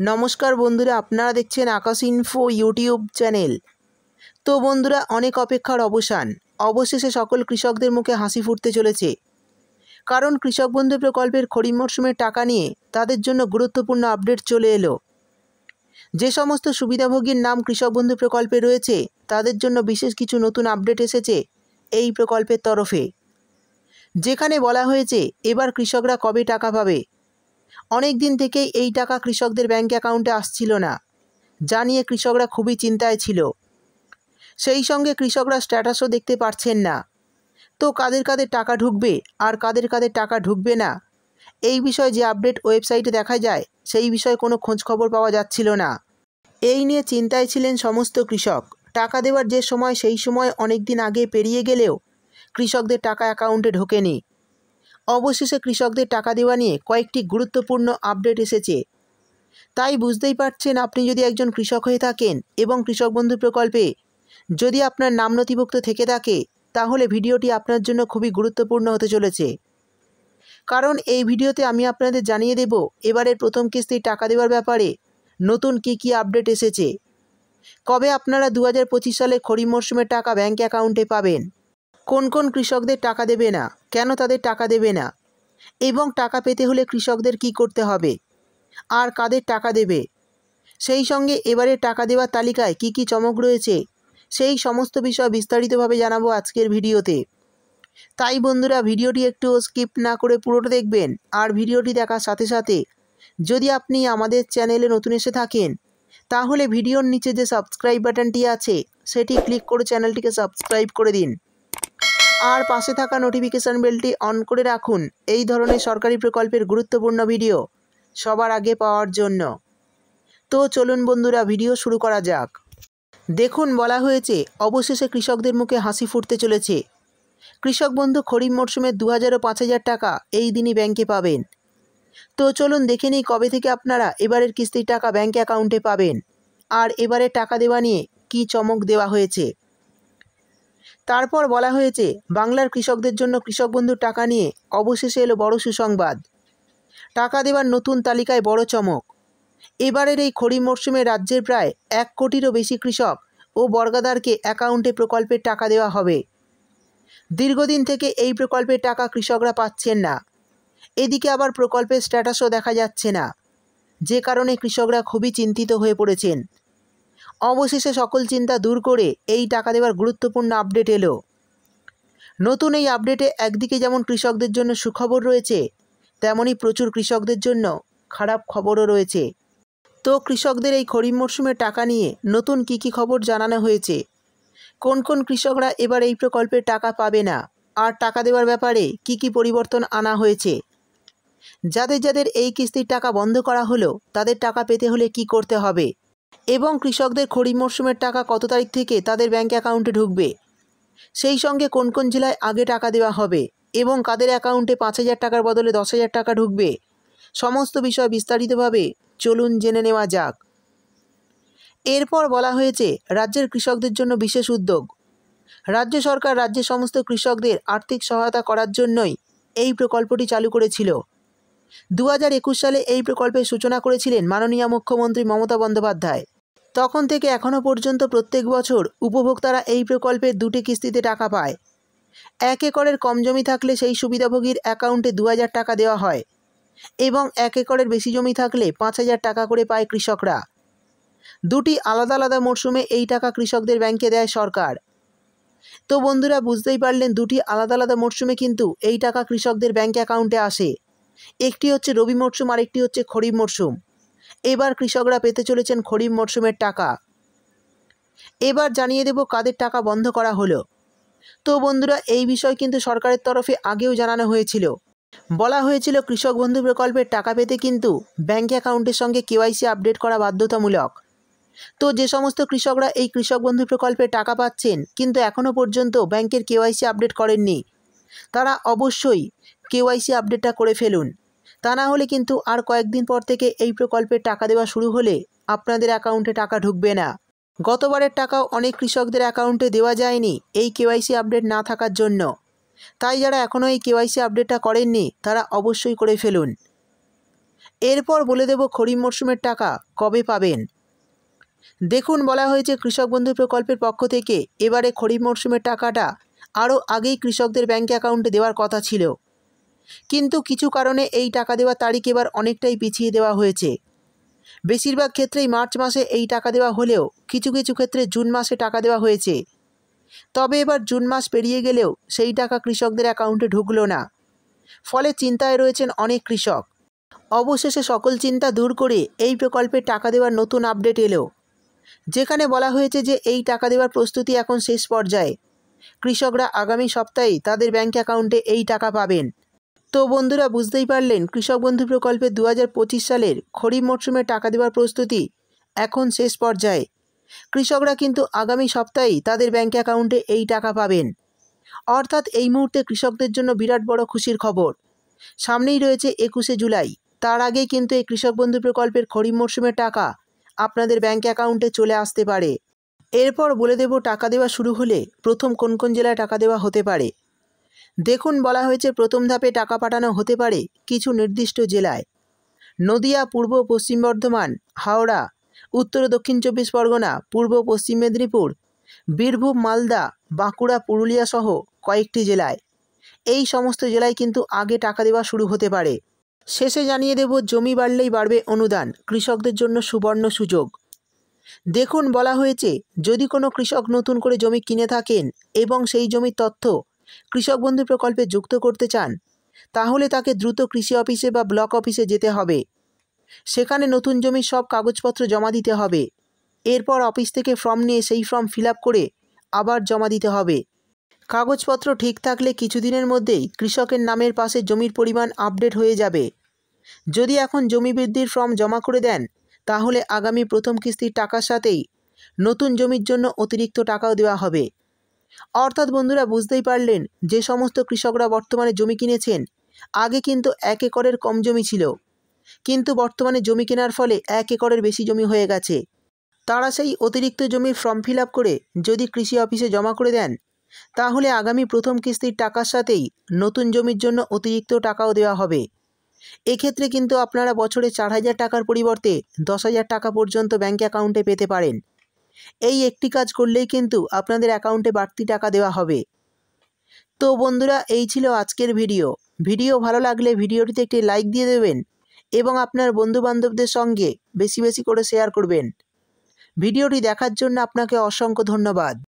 नमस्कार बंधुरा आपनारा देखছেন आकाश इन्फो यूट्यूब चैनल। तो बंधुरा अनेक अपेक्षार अवसान अवशेषे सकल कृषकदेर मुखे हासि फुटते चलेছে। कारण कृषक बंधु प्रकल्पेर खरीफ मौसुमेर टाका निये तादेर जन्य गुरुत्वपूर्ण आपडेट चले एलो। जे समस्त सुविधाभोगीर नाम कृषक बंधु प्रकल्पे रयेছে तादेर जन्य विशेष किछु नतून आपडेट एसेছে এই प्रकल्पेर तरफे, जेखाने बला हयेছে एबार कृषकरा कबे टाका पाबे। अनेक दिन থেকেই এই টাকা কৃষকদের ব্যাংক অ্যাকাউন্টে আসছিল না, জানিয়ে কৃষকরা খুবই চিন্তায় ছিল। সেই সঙ্গে কৃষকরা স্ট্যাটাসও দেখতে পাচ্ছেন না। তো কাদের কাদের টাকা ঢুকবে আর কাদের কাদের টাকা ঢুকবে না এই বিষয়ে যে আপডেট ওয়েবসাইটে দেখা যায় সেই বিষয়ে কোনো খোঁজ খবর পাওয়া যাচ্ছিল না। এই নিয়ে চিন্তায় ছিলেন সমস্ত কৃষক। টাকা দেওয়ার যে সময় সেই সময় অনেক দিন আগে পেরিয়ে গেলেও কৃষকদের টাকা অ্যাকাউন্টে ঢোকেনি। অবশেষে কৃষকদের টাকা দেওয়া নিয়ে কয়েকটি গুরুত্বপূর্ণ আপডেট এসেছে। তাই বুঝতেই পারছেন, আপনি যদি একজন কৃষক হয়ে থাকেন এবং কৃষক বন্ধু প্রকল্পে যদি আপনার নাম নথিভুক্ত থেকে থাকে তাহলে ভিডিওটি আপনার জন্য খুবই গুরুত্বপূর্ণ হতে চলেছে। কারণ এই ভিডিওতে আমি আপনাদের জানিয়ে দেব এবারের প্রথম কিস্তির টাকা দেওয়ার ব্যাপারে নতুন কী আপডেট এসেছে, কবে আপনারা 2025 সালে খরিফ মরশুমের টাকা ব্যাংক অ্যাকাউন্টে পাবেন, কোন কোন কৃষকদের টাকা দেবে না, কেন তাদের টাকা দেবে না, এবং টাকা পেতে হলে কৃষকদের কি করতে হবে আর কাদের টাকা দেবে। সেই সঙ্গে এবারে টাকা দেওয়ার তালিকায় কি চমক রয়েছে সেই সমস্ত বিষয় বিস্তারিতভাবে জানাবো আজকের ভিডিওতে। তাই বন্ধুরা ভিডিওটি একটু স্কিপ না করে পুরোটা দেখবেন। আর ভিডিওটি দেখার সাথে সাথে যদি আপনি আমাদের চ্যানেলে নতুন এসে থাকেন তাহলে ভিডিওর নিচে যে সাবস্ক্রাইব বাটনটি আছে সেটি ক্লিক করে চ্যানেলটিকে সাবস্ক্রাইব করে দিন আর পাশে থাকা নোটিফিকেশন বেলটি অন করে রাখুন এই ধরনের সরকারি প্রকল্পের গুরুত্বপূর্ণ ভিডিও সবার আগে পাওয়ার জন্য। তো চলুন বন্ধুরা ভিডিও শুরু করা যাক। দেখুন, বলা হয়েছে অবশেষে কৃষকদের মুখে হাসি ফুটতে চলেছে। কৃষক বন্ধু খরিফ মরশুমে 2000 ও 5000 টাকা এই দিনই ব্যাংকে পাবেন। তো চলুন দেখে নিই কবে থেকে আপনারা এবারের কিস্তির টাকা ব্যাংক অ্যাকাউন্টে পাবেন আর এবারে টাকা দেওয়া নিয়ে কী চমক দেওয়া হয়েছে। তারপর বলা হয়েছে বাংলার কৃষকদের জন্য কৃষক বন্ধুর টাকা নিয়ে অবশেষে এলো বড় সুসংবাদ। টাকা দেওয়ার নতুন তালিকায় বড় চমক। এবারের এই খরিফ মরশুমে রাজ্যের প্রায় 1 কোটিরও বেশি কৃষক ও বর্গাদারকে অ্যাকাউন্টে প্রকল্পের টাকা দেওয়া হবে। দীর্ঘদিন থেকে এই প্রকল্পের টাকা কৃষকরা পাচ্ছেন না, এদিকে আবার প্রকল্পের স্ট্যাটাসও দেখা যাচ্ছে না, যে কারণে কৃষকরা খুবই চিন্তিত হয়ে পড়েছেন। অবশেষে সকল চিন্তা দূর করে এই টাকা দেওয়ার গুরুত্বপূর্ণ আপডেট এলো। নতুন এই আপডেটে একদিকে যেমন কৃষকদের জন্য সুখবর রয়েছে তেমনি প্রচুর কৃষকদের জন্য খারাপ খবরও রয়েছে। তো কৃষকদের এই খরিফ মরশুমের টাকা নিয়ে নতুন কী খবর জানানো হয়েছে, কোন কোন কৃষকরা এবার এই প্রকল্পের টাকা পাবে না আর টাকা দেওয়ার ব্যাপারে কি পরিবর্তন আনা হয়েছে, যাদের যাদের এই কিস্তির টাকা বন্ধ করা হলো তাদের টাকা পেতে হলে কি করতে হবে, এবং কৃষকদের খরিফ মরশুমের টাকা কত তারিখ থেকে তাদের ব্যাংক অ্যাকাউন্টে ঢুকবে, সেই সঙ্গে কোন কোন জেলায় আগে টাকা দেওয়া হবে এবং কাদের অ্যাকাউন্টে 5000 টাকার বদলে 10,000 টাকা ঢুকবে, সমস্ত বিষয় বিস্তারিতভাবে চলুন জেনে নেওয়া যাক। এরপর বলা হয়েছে রাজ্যের কৃষকদের জন্য বিশেষ উদ্যোগ। রাজ্য সরকার রাজ্যের সমস্ত কৃষকদের আর্থিক সহায়তা করার জন্যই এই প্রকল্পটি চালু করেছিল। 2021 সালে এই প্রকল্পের সূচনা করেছিলেন মাননীয় মুখ্যমন্ত্রী মমতা বন্দ্যোপাধ্যায়। তখন থেকে এখনও পর্যন্ত প্রত্যেক বছর উপভোক্তারা এই প্রকল্পের 2টি কিস্তিতে টাকা পায়। 1 একরের কম জমি থাকলে সেই সুবিধাভোগীর অ্যাকাউন্টে 2000 টাকা দেওয়া হয় এবং 1 একরের বেশি জমি থাকলে 5000 টাকা করে পায় কৃষকরা। 2টি আলাদা আলাদা মরশুমে এই টাকা কৃষকদের ব্যাংকে দেয় সরকার। তো বন্ধুরা বুঝতেই পারলেন 2টি আলাদা আলাদা মরশুমে কিন্তু এই টাকা কৃষকদের ব্যাংক অ্যাকাউন্টে আসে। একটি হচ্ছে রবি মরশুম আর একটি হচ্ছে খরিফ মরশুম। এবার কৃষকরা পেতে চলেছেন খরিফ মরশুমের টাকা। এবার জানিয়ে দেব কাদের টাকা বন্ধ করা হলো। তো বন্ধুরা এই বিষয় কিন্তু সরকারের তরফে আগেও জানানো হয়েছিল। বলা হয়েছিল কৃষক বন্ধু প্রকল্পের টাকা পেতে কিন্তু ব্যাংক অ্যাকাউন্টের সঙ্গে কেওয়াইসি আপডেট করা বাধ্যতামূলক। তো যে সমস্ত কৃষকরা এই কৃষক বন্ধু প্রকল্পের টাকা পাচ্ছেন কিন্তু এখনও পর্যন্ত ব্যাংকের কেওয়াইসি আপডেট করেননি, তারা অবশ্যই কেওয়াইসি আপডেটটা করে ফেলুন। তা না হলে কিন্তু আর কয়েকদিন পর থেকে এই প্রকল্পের টাকা দেওয়া শুরু হলে আপনাদের অ্যাকাউন্টে টাকা ঢুকবে না। গতবারের টাকাও অনেক কৃষকদের অ্যাকাউন্টে দেওয়া যায়নি এই কেওয়াইসি আপডেট না থাকার জন্য। তাই যারা এখনও এই কেওয়াইসি আপডেটটা করেননি তারা অবশ্যই করে ফেলুন। এরপর বলে দেব খরিফ মরশুমের টাকা কবে পাবেন। দেখুন, বলা হয়েছে কৃষক বন্ধু প্রকল্পের পক্ষ থেকে এবারে খরিফ মরশুমের টাকাটা আরও আগেই কৃষকদের ব্যাঙ্ক অ্যাকাউন্টে দেওয়ার কথা ছিল, কিন্তু কিছু কারণে এই টাকা দেওয়ার তারিখ এবার অনেকটাই পিছিয়ে দেওয়া হয়েছে। বেশিরভাগ ক্ষেত্রেই মার্চ মাসে এই টাকা দেওয়া হলেও কিছু কিছু ক্ষেত্রে জুন মাসে টাকা দেওয়া হয়েছে। তবে এবার জুন মাস পেরিয়ে গেলেও সেই টাকা কৃষকদের অ্যাকাউন্টে ঢুকলো না, ফলে চিন্তায় রয়েছেন অনেক কৃষক। অবশেষে সকল চিন্তা দূর করে এই প্রকল্পের টাকা দেওয়ার নতুন আপডেট এলো, যেখানে বলা হয়েছে যে এই টাকা দেওয়ার প্রস্তুতি এখন শেষ পর্যায়ে। কৃষকরা আগামী সপ্তাহেই তাদের ব্যাঙ্ক অ্যাকাউন্টে এই টাকা পাবেন। তো বন্ধুরা, বুঝতেই পারলেন কৃষক বন্ধু প্রকল্পে 2025 সালের খরিফ মরশুমে টাকা দেওয়ার প্রস্তুতি এখন শেষ পর্যায়ে। কৃষকরা কিন্তু আগামী সপ্তাহেই তাদের ব্যাঙ্ক অ্যাকাউন্টে এই টাকা পাবেন। অর্থাৎ এই মুহূর্তে কৃষকদের জন্য বিরাট বড় খুশির খবর। সামনেই রয়েছে 21শে জুলাই, তার আগেই কিন্তু এই কৃষক বন্ধু প্রকল্পের খরিফ মরশুমের টাকা আপনাদের ব্যাঙ্ক অ্যাকাউন্টে চলে আসতে পারে। এরপর বলে দেব টাকা দেওয়া শুরু হলে প্রথম কোন কোন জেলায় টাকা দেওয়া হতে পারে। দেখুন, বলা হয়েছে প্রথম ধাপে টাকা পাঠানো হতে পারে কিছু নির্দিষ্ট জেলায়: নদিয়া, পূর্ব পশ্চিম বর্ধমান, হাওড়া, উত্তর ও দক্ষিণ 24 পরগনা, পূর্ব পশ্চিম মেদিনীপুর, বীরভূম, মালদা, বাঁকুড়া, পুরুলিয়া সহ কয়েকটি জেলায়। এই সমস্ত জেলায় কিন্তু আগে টাকা দেওয়া শুরু হতে পারে। শেষে জানিয়ে দেব জমি বাড়লেই বাড়বে অনুদান, কৃষকদের জন্য সুবর্ণ সুযোগ। দেখুন, বলা হয়েছে যদি কোনো কৃষক নতুন করে জমি কিনে থাকেন এবং সেই জমির তথ্য কৃষক বন্ধু প্রকল্পে যুক্ত করতে চান, তাহলে তাকে দ্রুত কৃষি অফিসে বা ব্লক অফিসে যেতে হবে। সেখানে নতুন জমির সব কাগজপত্র জমা দিতে হবে। এরপর অফিস থেকে ফর্ম নিয়ে সেই ফর্ম ফিল আপ করে আবার জমা দিতে হবে। কাগজপত্র ঠিক থাকলে কিছুদিনের মধ্যেই কৃষকের নামের পাশে জমির পরিমাণ আপডেট হয়ে যাবে। যদি এখন জমি বৃদ্ধির ফর্ম জমা করে দেন, তাহলে আগামী প্রথম কিস্তির টাকার সাথেই নতুন জমির জন্য অতিরিক্ত টাকাও দেওয়া হবে। অর্থাৎ বন্ধুরা, বুঝতেই পারলেন যে সমস্ত কৃষকরা বর্তমানে জমি কিনেছেন, আগে কিন্তু 1 একরের কম জমি ছিল, কিন্তু বর্তমানে জমি কেনার ফলে 1 একরের বেশি জমি হয়ে গেছে। তারা সেই অতিরিক্ত জমির ফর্ম ফিল আপ করে যদি কৃষি অফিসে জমা করে দেন, তাহলে আগামী প্রথম কিস্তির টাকার সাথেই নতুন জমির জন্য অতিরিক্ত টাকাও দেওয়া হবে। এক্ষেত্রে কিন্তু আপনারা বছরে 4,000 টাকার পরিবর্তে 10,000 টাকা পর্যন্ত ব্যাঙ্ক অ্যাকাউন্টে পেতে পারেন। এই একটি কাজ করলেই কিন্তু আপনাদের অ্যাকাউন্টে বাড়তি টাকা দেওয়া হবে। তো বন্ধুরা, এই ছিল আজকের ভিডিও ভালো লাগলে ভিডিওটিতে একটি লাইক দিয়ে দেবেন এবং আপনার বন্ধুবান্ধবদের সঙ্গে বেশি বেশি করে শেয়ার করবেন। ভিডিওটি দেখার জন্য আপনাকে অসংখ্য ধন্যবাদ।